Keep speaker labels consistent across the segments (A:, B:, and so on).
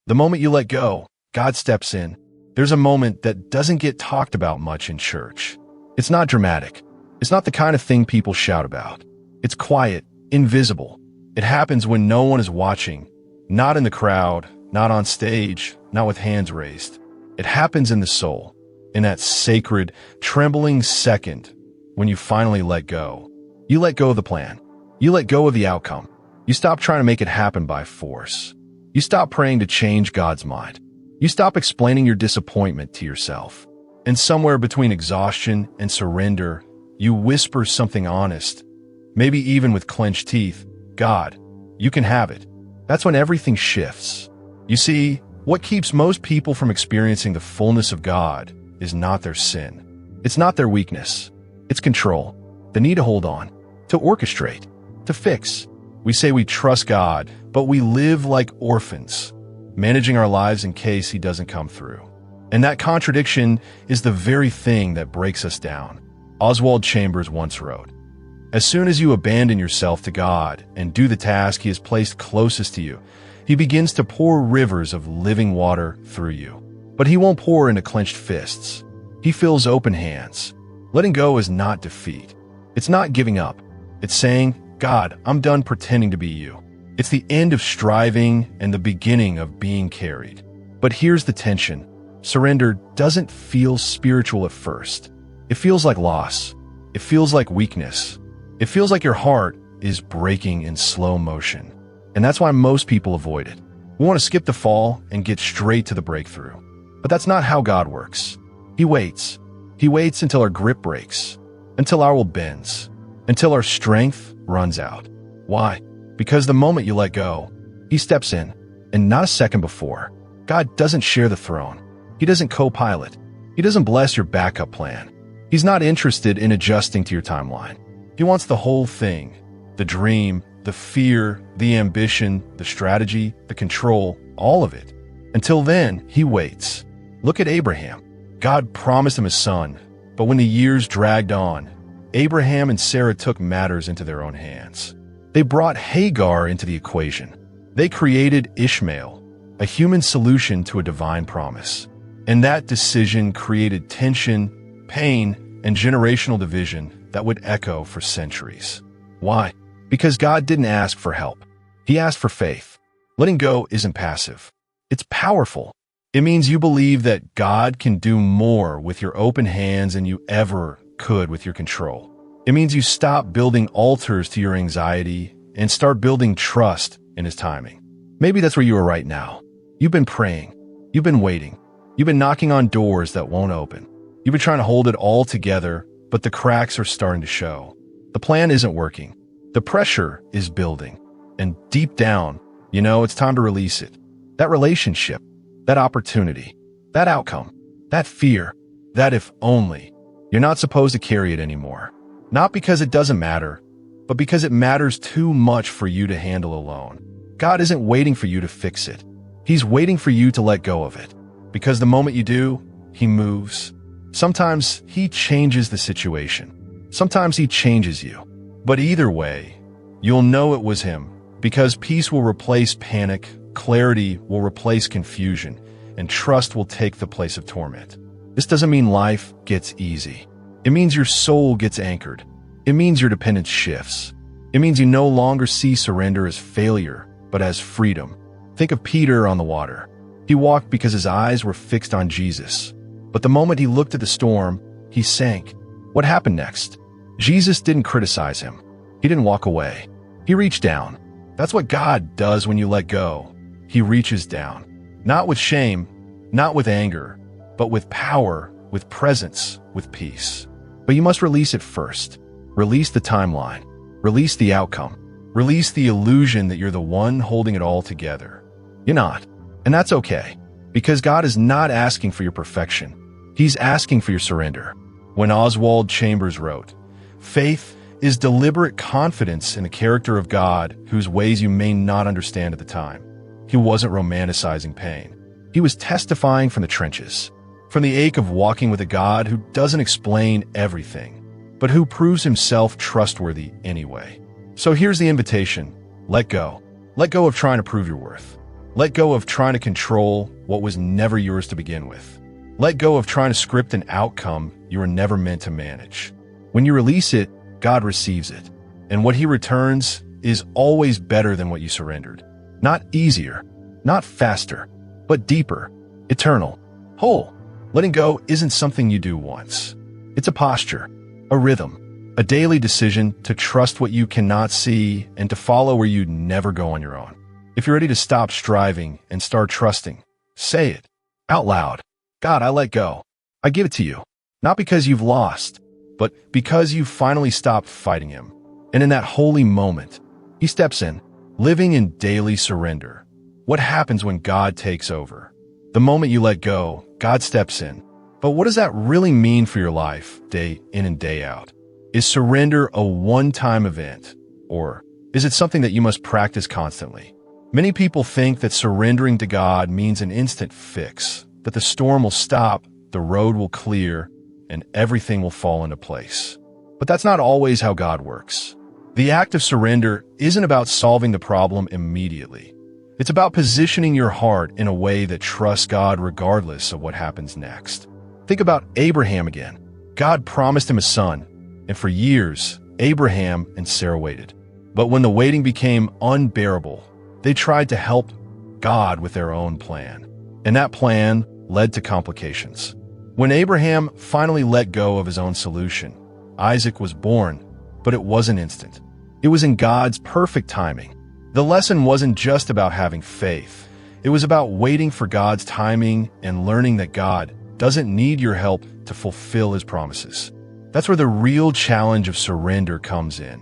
A: The moment you let go, God steps in. There's a moment that doesn't get talked about much in church. It's not dramatic. It's not the kind of thing people shout about. It's quiet, invisible. It happens when no one is watching, not in the crowd, not on stage, not with hands raised. It happens in the soul, in that sacred, trembling second when you finally let go. You let go of the plan. You let go of the outcome. You stop trying to make it happen by force. You stop praying to change God's mind. You stop explaining your disappointment to yourself. And somewhere between exhaustion and surrender, you whisper something honest, maybe even with clenched teeth. God, you can have it. That's when everything shifts. You see, what keeps most people from experiencing the fullness of God is not their sin. It's not their weakness. It's control, the need to hold on, to orchestrate, to fix. We say we trust God, but we live like orphans, managing our lives in case He doesn't come through. And that contradiction is the very thing that breaks us down. Oswald Chambers once wrote, "As soon as you abandon yourself to God and do the task He has placed closest to you, He begins to pour rivers of living water through you. But He won't pour into clenched fists. He fills open hands." Letting go is not defeat. It's not giving up. It's saying, God, I'm done pretending to be you. It's the end of striving and the beginning of being carried. But here's the tension. Surrender doesn't feel spiritual at first. It feels like loss. It feels like weakness. It feels like your heart is breaking in slow motion. And that's why most people avoid it. We want to skip the fall and get straight to the breakthrough. But that's not how God works. He waits. He waits until our grip breaks, until our will bends, until our strength runs out. Why? Because the moment you let go, He steps in, and not a second before. God doesn't share the throne. He doesn't co-pilot. He doesn't bless your backup plan. He's not interested in adjusting to your timeline. He wants the whole thing, the dream, the fear, the ambition, the strategy, the control, all of it. Until then, He waits. Look at Abraham. God promised him a son, but when the years dragged on, Abraham and Sarah took matters into their own hands. They brought Hagar into the equation. They created Ishmael, a human solution to a divine promise. And that decision created tension, pain, and generational division that would echo for centuries. Why? Because God didn't ask for help. He asked for faith. Letting go isn't passive. It's powerful. It means you believe that God can do more with your open hands than you ever could with your control. It means you stop building altars to your anxiety and start building trust in His timing. Maybe that's where you are right now. You've been praying. You've been waiting. You've been knocking on doors that won't open. You've been trying to hold it all together, but the cracks are starting to show. The plan isn't working. The pressure is building. And deep down, you know it's time to release it. That relationship, that opportunity, that outcome, that fear, that if only. You're not supposed to carry it anymore. Not because it doesn't matter, but because it matters too much for you to handle alone. God isn't waiting for you to fix it. He's waiting for you to let go of it. Because the moment you do, He moves. Sometimes He changes the situation. Sometimes He changes you. But either way, you'll know it was Him, because peace will replace panic, clarity will replace confusion, and trust will take the place of torment. This doesn't mean life gets easy. It means your soul gets anchored. It means your dependence shifts. It means you no longer see surrender as failure, but as freedom. Think of Peter on the water. He walked because his eyes were fixed on Jesus. But the moment he looked at the storm, he sank. What happened next? Jesus didn't criticize him. He didn't walk away. He reached down. That's what God does when you let go. He reaches down. Not with shame, not with anger, but with power, with presence, with peace. But you must release it first. Release the timeline. Release the outcome. Release the illusion that you're the one holding it all together. You're not. And that's okay. Because God is not asking for your perfection. He's asking for your surrender. When Oswald Chambers wrote, "Faith is deliberate confidence in the character of God whose ways you may not understand at the time." He wasn't romanticizing pain. He was testifying from the trenches, from the ache of walking with a God who doesn't explain everything, but who proves Himself trustworthy anyway. So here's the invitation. Let go. Let go of trying to prove your worth. Let go of trying to control what was never yours to begin with. Let go of trying to script an outcome you were never meant to manage. When you release it, God receives it. And what he returns is always better than what you surrendered. Not easier, not faster, but deeper, eternal, whole. Letting go isn't something you do once. It's a posture, a rhythm, a daily decision to trust what you cannot see and to follow where you'd never go on your own. If you're ready to stop striving and start trusting, say it out loud. God, I let go. I give it to you. Not because you've lost, but because you finally stopped fighting him. And in that holy moment, he steps in, living in daily surrender. What happens when God takes over? The moment you let go, God steps in. But what does that really mean for your life, day in and day out? Is surrender a one-time event, or is it something that you must practice constantly? Many people think that surrendering to God means an instant fix, that the storm will stop, the road will clear, and everything will fall into place. But that's not always how God works. The act of surrender isn't about solving the problem immediately. It's about positioning your heart in a way that trusts God regardless of what happens next. Think about Abraham again. God promised him a son, and for years, Abraham and Sarah waited. But when the waiting became unbearable, they tried to help God with their own plan. And that plan led to complications. When Abraham finally let go of his own solution, Isaac was born, but it wasn't instant. It was in God's perfect timing. The lesson wasn't just about having faith. It was about waiting for God's timing and learning that God doesn't need your help to fulfill his promises. That's where the real challenge of surrender comes in.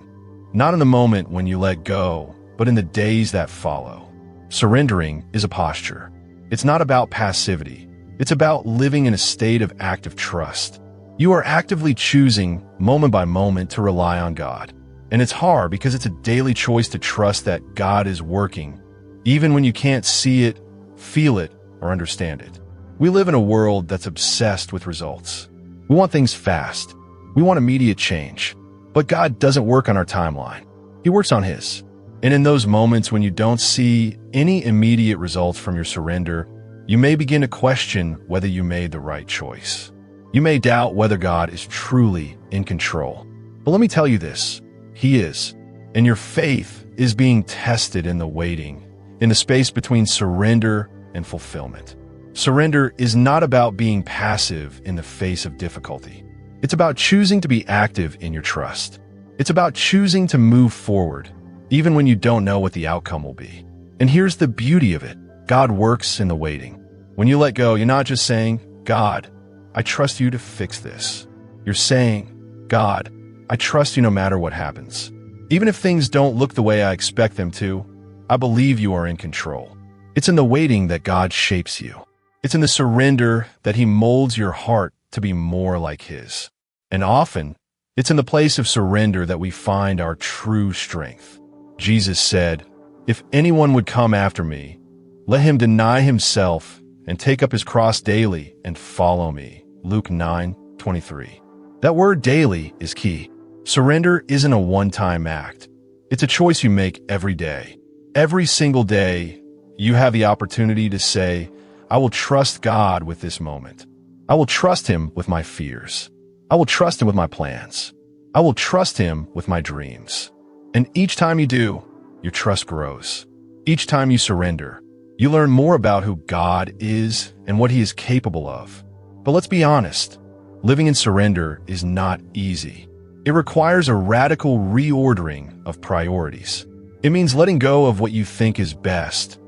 A: Not in the moment when you let go, but in the days that follow. Surrendering is a posture. It's not about passivity. It's about living in a state of active trust. You are actively choosing, moment by moment, to rely on God. And it's hard because it's a daily choice to trust that God is working, even when you can't see it, feel it, or understand it. We live in a world that's obsessed with results. We want things fast. We want immediate change. But God doesn't work on our timeline. He works on his. And in those moments when you don't see any immediate results from your surrender, you may begin to question whether you made the right choice. You may doubt whether God is truly in control. But let me tell you this, he is. And your faith is being tested in the waiting, in the space between surrender and fulfillment. Surrender is not about being passive in the face of difficulty. It's about choosing to be active in your trust. It's about choosing to move forward, even when you don't know what the outcome will be. And here's the beauty of it. God works in the waiting. When you let go, you're not just saying, God, I trust you to fix this. You're saying, God, I trust you no matter what happens. Even if things don't look the way I expect them to, I believe you are in control. It's in the waiting that God shapes you. It's in the surrender that he molds your heart to be more like his. And often, it's in the place of surrender that we find our true strength. Jesus said, if anyone would come after me, let him deny himself and take up his cross daily and follow me. Luke 9:23. That word daily is key. Surrender isn't a one-time act. It's a choice you make every day. Every single day, you have the opportunity to say, I will trust God with this moment. I will trust him with my fears. I will trust him with my plans. I will trust him with my dreams. And each time you do, your trust grows. Each time you surrender, you learn more about who God is and what he is capable of. But let's be honest, living in surrender is not easy. It requires a radical reordering of priorities. It means letting go of what you think is best,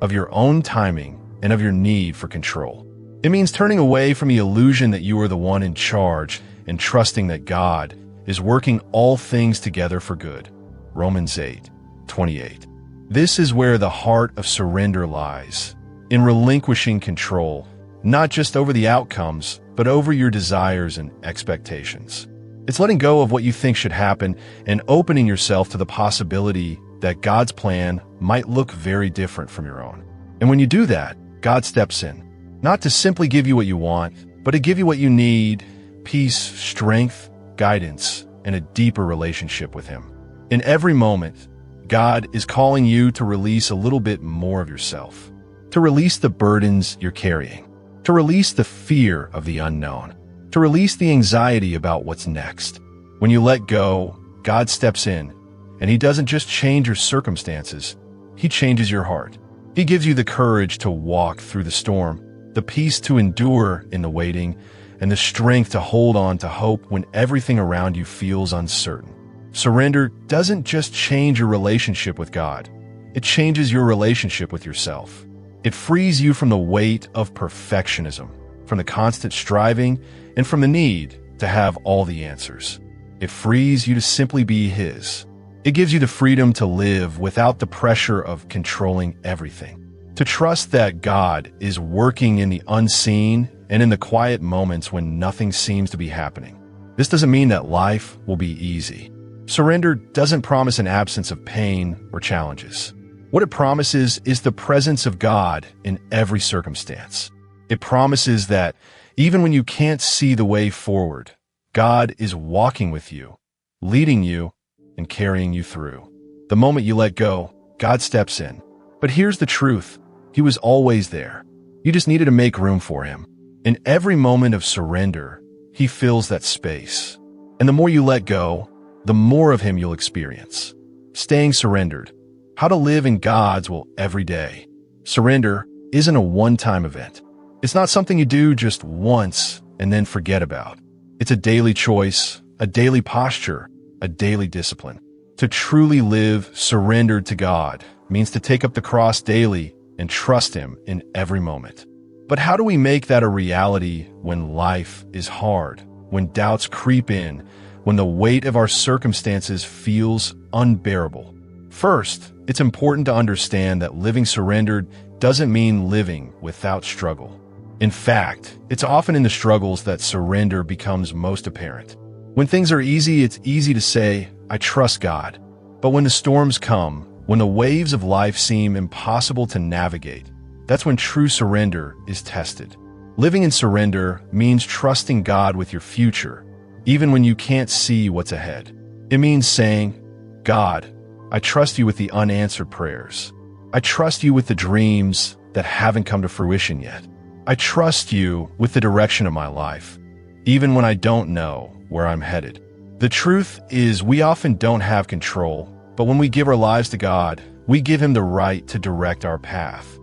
A: of your own timing, and of your need for control. It means turning away from the illusion that you are the one in charge and trusting that God is working all things together for good. Romans 8:28. This is where the heart of surrender lies, in relinquishing control, not just over the outcomes, but over your desires and expectations. It's letting go of what you think should happen and opening yourself to the possibility that God's plan might look very different from your own. And when you do that, God steps in, not to simply give you what you want, but to give you what you need: peace, strength, guidance, and a deeper relationship with him. In every moment, God is calling you to release a little bit more of yourself. to release the burdens you're carrying, to release the fear of the unknown, to release the anxiety about what's next. When you let go, God steps in, and He doesn't just change your circumstances, He changes your heart. He gives you the courage to walk through the storm, the peace to endure in the waiting, and the strength to hold on to hope when everything around you feels uncertain. Surrender doesn't just change your relationship with God, it changes your relationship with yourself. It frees you from the weight of perfectionism, from the constant striving, and from the need to have all the answers. It frees you to simply be His. It gives you the freedom to live without the pressure of controlling everything. To trust that God is working in the unseen and in the quiet moments when nothing seems to be happening. This doesn't mean that life will be easy. Surrender doesn't promise an absence of pain or challenges. What it promises is the presence of God in every circumstance. It promises that even when you can't see the way forward, God is walking with you, leading you, and carrying you through. The moment you let go, God steps in. But here's the truth. He was always there. You just needed to make room for Him. In every moment of surrender, He fills that space. And the more you let go, the more of Him you'll experience. Staying surrendered. How to live in God's will every day. Surrender isn't a one-time event. It's not something you do just once and then forget about. It's a daily choice, a daily posture, a daily discipline. To truly live surrendered to God means to take up the cross daily and trust Him in every moment. But how do we make that a reality when life is hard, when doubts creep in, when the weight of our circumstances feels unbearable? First, it's important to understand that living surrendered doesn't mean living without struggle. In fact, it's often in the struggles that surrender becomes most apparent. When things are easy, it's easy to say, I trust God. But when the storms come, when the waves of life seem impossible to navigate, that's when true surrender is tested. Living in surrender means trusting God with your future, even when you can't see what's ahead. It means saying, God, I trust You with the unanswered prayers. I trust You with the dreams that haven't come to fruition yet. I trust You with the direction of my life, even when I don't know where I'm headed. The truth is, we often don't have control, but when we give our lives to God, we give Him the right to direct our path,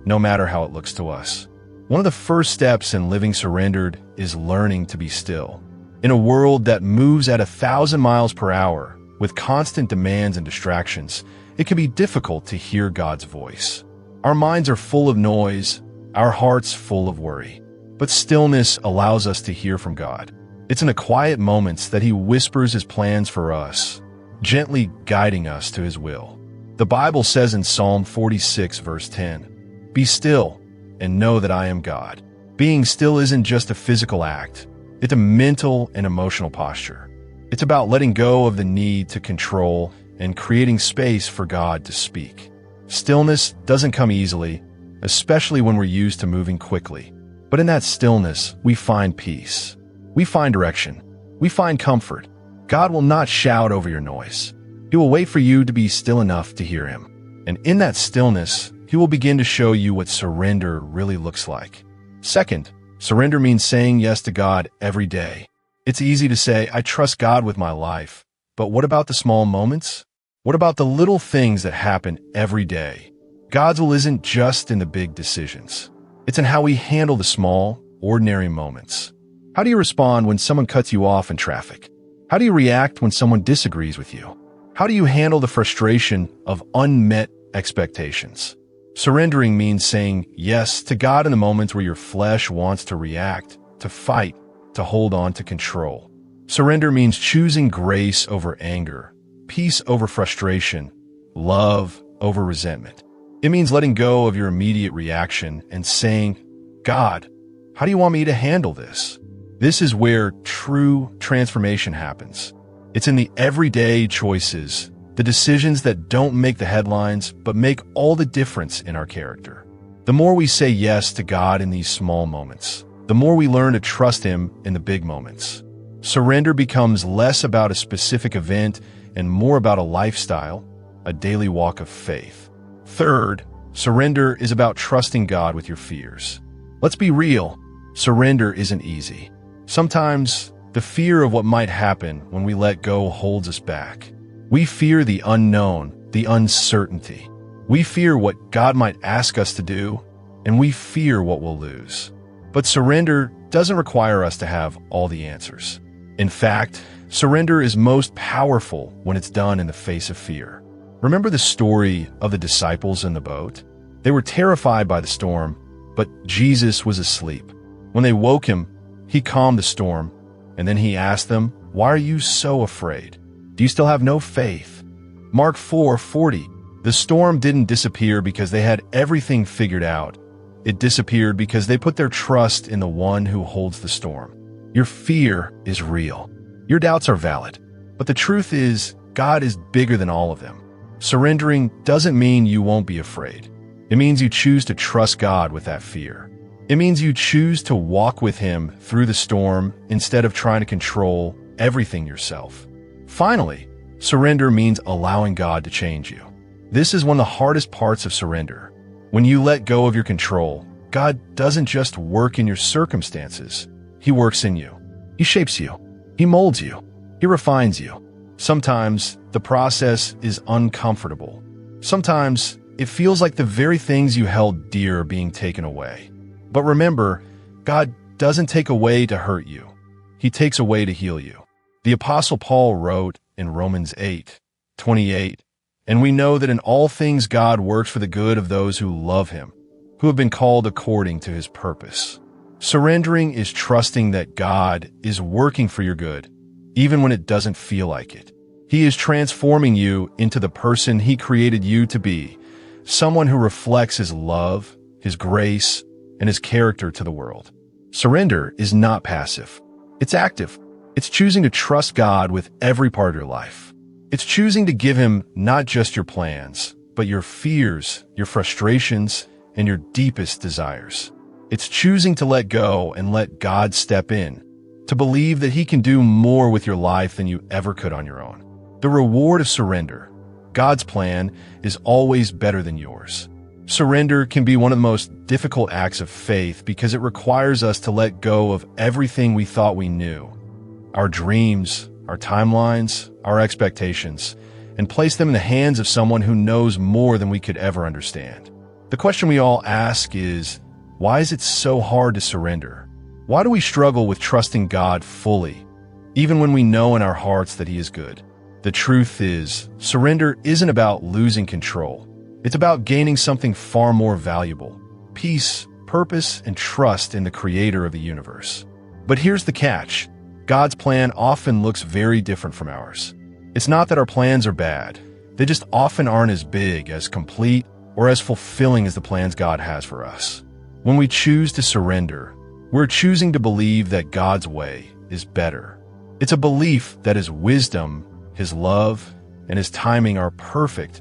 A: no matter how it looks to us. One of the first steps in living surrendered is learning to be still. In a world that moves at 1,000 miles per hour, with constant demands and distractions, it can be difficult to hear God's voice. Our minds are full of noise, our hearts full of worry. But stillness allows us to hear from God. It's in the quiet moments that He whispers His plans for us, gently guiding us to His will. The Bible says in Psalm 46, verse 10, "Be still and know that I am God." Being still isn't just a physical act. It's a mental and emotional posture. It's about letting go of the need to control and creating space for God to speak. Stillness doesn't come easily, especially when we're used to moving quickly. But in that stillness, we find peace. We find direction. We find comfort. God will not shout over your noise. He will wait for you to be still enough to hear Him. And in that stillness, He will begin to show you what surrender really looks like. Second, surrender means saying yes to God every day. It's easy to say, I trust God with my life. But what about the small moments? What about the little things that happen every day? God's will isn't just in the big decisions. It's in how we handle the small, ordinary moments. How do you respond when someone cuts you off in traffic? How do you react when someone disagrees with you? How do you handle the frustration of unmet expectations? Surrendering means saying yes to God in the moments where your flesh wants to react, to fight, to hold on to control. Surrender means choosing grace over anger, peace over frustration, love over resentment. It means letting go of your immediate reaction and saying, God, how do you want me to handle this? This is where true transformation happens. It's in the everyday choices, the decisions that don't make the headlines, but make all the difference in our character. The more we say yes to God in these small moments, the more we learn to trust Him in the big moments. Surrender becomes less about a specific event and more about a lifestyle, a daily walk of faith. Third, Surrender is about trusting God with your fears. Let's be real, surrender isn't easy. Sometimes, the fear of what might happen when we let go holds us back. We fear the unknown, the uncertainty. We fear what God might ask us to do, and we fear what we'll lose. But surrender doesn't require us to have all the answers. In fact, surrender is most powerful when it's done in the face of fear. Remember the story of the disciples in the boat? They were terrified by the storm, but Jesus was asleep. When they woke him, he calmed the storm, and then he asked them, "Why are you so afraid? Do you still have no faith?" Mark 4:40. The storm didn't disappear because they had everything figured out. It disappeared because they put their trust in the one who holds the storm. Your fear is real. Your doubts are valid. But the truth is, God is bigger than all of them. Surrendering doesn't mean you won't be afraid. It means you choose to trust God with that fear. It means you choose to walk with Him through the storm instead of trying to control everything yourself. Finally, surrender means allowing God to change you. This is one of the hardest parts of surrender. When you let go of your control, God doesn't just work in your circumstances. He works in you. He shapes you. He molds you. He refines you. Sometimes the process is uncomfortable. Sometimes it feels like the very things you held dear are being taken away. But remember, God doesn't take away to hurt you. He takes away to heal you. The Apostle Paul wrote in Romans 8:28, "And we know that in all things God works for the good of those who love Him, who have been called according to His purpose." Surrendering is trusting that God is working for your good, even when it doesn't feel like it. He is transforming you into the person He created you to be, someone who reflects His love, His grace, and His character to the world. Surrender is not passive. It's active. It's choosing to trust God with every part of your life. It's choosing to give Him not just your plans, but your fears, your frustrations, and your deepest desires. It's choosing to let go and let God step in, to believe that He can do more with your life than you ever could on your own. The reward of surrender, God's plan, is always better than yours. Surrender can be one of the most difficult acts of faith because it requires us to let go of everything we thought we knew, our dreams, our timelines, our expectations, and place them in the hands of someone who knows more than we could ever understand. The question we all ask is, why is it so hard to surrender? Why do we struggle with trusting God fully, even when we know in our hearts that He is good? The truth is, surrender isn't about losing control. It's about gaining something far more valuable: peace, purpose, and trust in the Creator of the universe. But here's the catch. God's plan often looks very different from ours. It's not that our plans are bad. They just often aren't as big, as complete, or as fulfilling as the plans God has for us. When we choose to surrender, we're choosing to believe that God's way is better. It's a belief that His wisdom, His love, and His timing are perfect,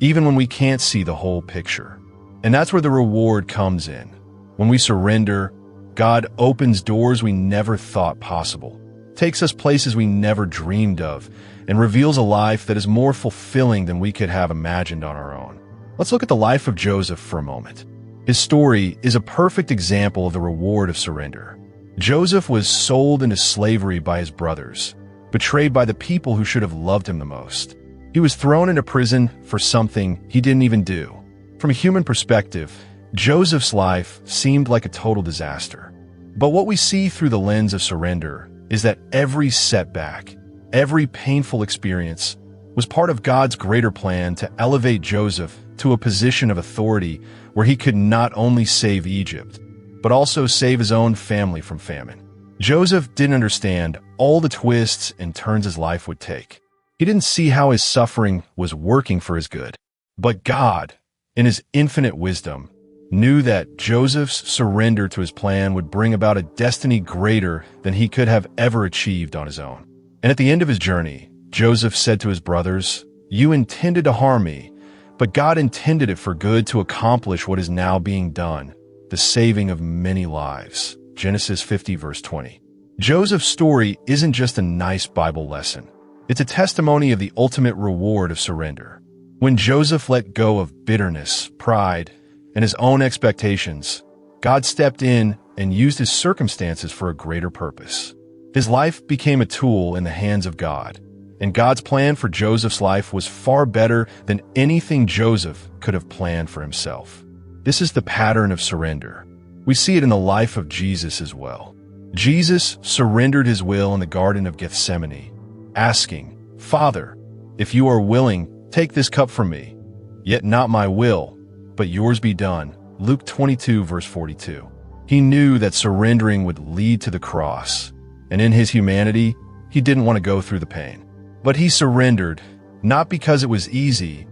A: even when we can't see the whole picture. And that's where the reward comes in. When we surrender, God opens doors we never thought possible, takes us places we never dreamed of, and reveals a life that is more fulfilling than we could have imagined on our own. Let's look at the life of Joseph for a moment. His story is a perfect example of the reward of surrender. Joseph was sold into slavery by his brothers, betrayed by the people who should have loved him the most. He was thrown into prison for something he didn't even do. From a human perspective, Joseph's life seemed like a total disaster. But what we see through the lens of surrender is that every setback, every painful experience, was part of God's greater plan to elevate Joseph to a position of authority where he could not only save Egypt, but also save his own family from famine. Joseph didn't understand all the twists and turns his life would take. He didn't see how his suffering was working for his good. But God, in His infinite wisdom, knew that Joseph's surrender to His plan would bring about a destiny greater than he could have ever achieved on his own. And at the end of his journey, Joseph said to his brothers, "You intended to harm me, but God intended it for good to accomplish what is now being done, the saving of many lives." Genesis 50 verse 20. Joseph's story isn't just a nice Bible lesson. It's a testimony of the ultimate reward of surrender. When Joseph let go of bitterness, pride, and his own expectations, God stepped in and used his circumstances for a greater purpose. His life became a tool in the hands of God, and God's plan for Joseph's life was far better than anything Joseph could have planned for himself. This is the pattern of surrender. We see it in the life of Jesus as well. Jesus surrendered his will in the Garden of Gethsemane, asking, "Father, if you are willing, take this cup from me. Yet not my will, but yours be done." Luke 22, verse 42. He knew that surrendering would lead to the cross, and in his humanity, he didn't want to go through the pain. But he surrendered, not because it was easy,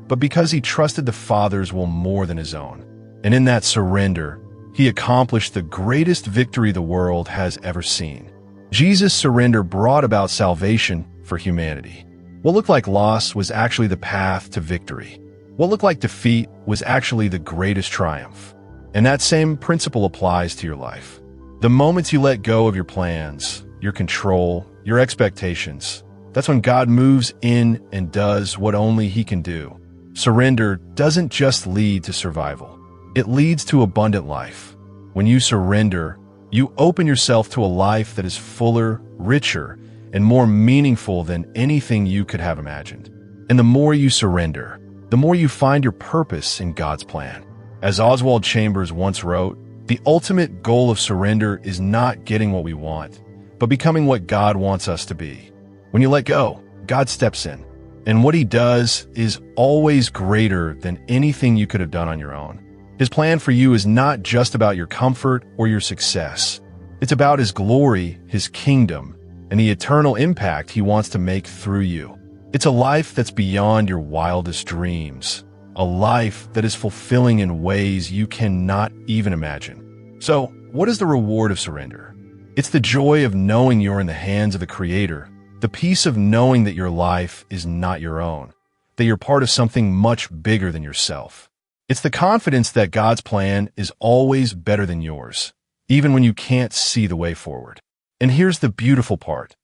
A: but because he trusted the Father's will more than his own. And in that surrender, he accomplished the greatest victory the world has ever seen. Jesus' surrender brought about salvation for humanity. What looked like loss was actually the path to victory. What looked like defeat was actually the greatest triumph. And that same principle applies to your life. The moments you let go of your plans, your control, your expectations, that's when God moves in and does what only He can do. Surrender doesn't just lead to survival. It leads to abundant life. When you surrender, you open yourself to a life that is fuller, richer, and more meaningful than anything you could have imagined. And the more you surrender, the more you find your purpose in God's plan. As Oswald Chambers once wrote, the ultimate goal of surrender is not getting what we want, but becoming what God wants us to be. When you let go, God steps in. And what He does is always greater than anything you could have done on your own. His plan for you is not just about your comfort or your success. It's about His glory, His kingdom, and the eternal impact He wants to make through you. It's a life that's beyond your wildest dreams, a life that is fulfilling in ways you cannot even imagine. So, what is the reward of surrender? It's the joy of knowing you're in the hands of the Creator, the peace of knowing that your life is not your own, that you're part of something much bigger than yourself. It's the confidence that God's plan is always better than yours, even when you can't see the way forward. And here's the beautiful part.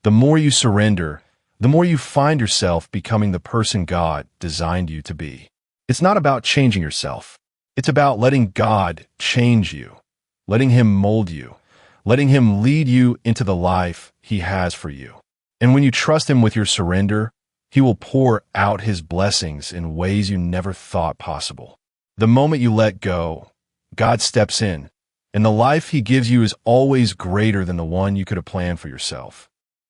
A: The more you surrender, the more you find yourself becoming the person God designed you to be. It's not about changing yourself. It's about letting God change you, letting Him mold you, letting Him lead you into the life He has for you. And when you trust Him with your surrender, He will pour out His blessings in ways you never thought possible. The moment you let go, God steps in, and the life He gives you is always greater than the one you could have planned for yourself.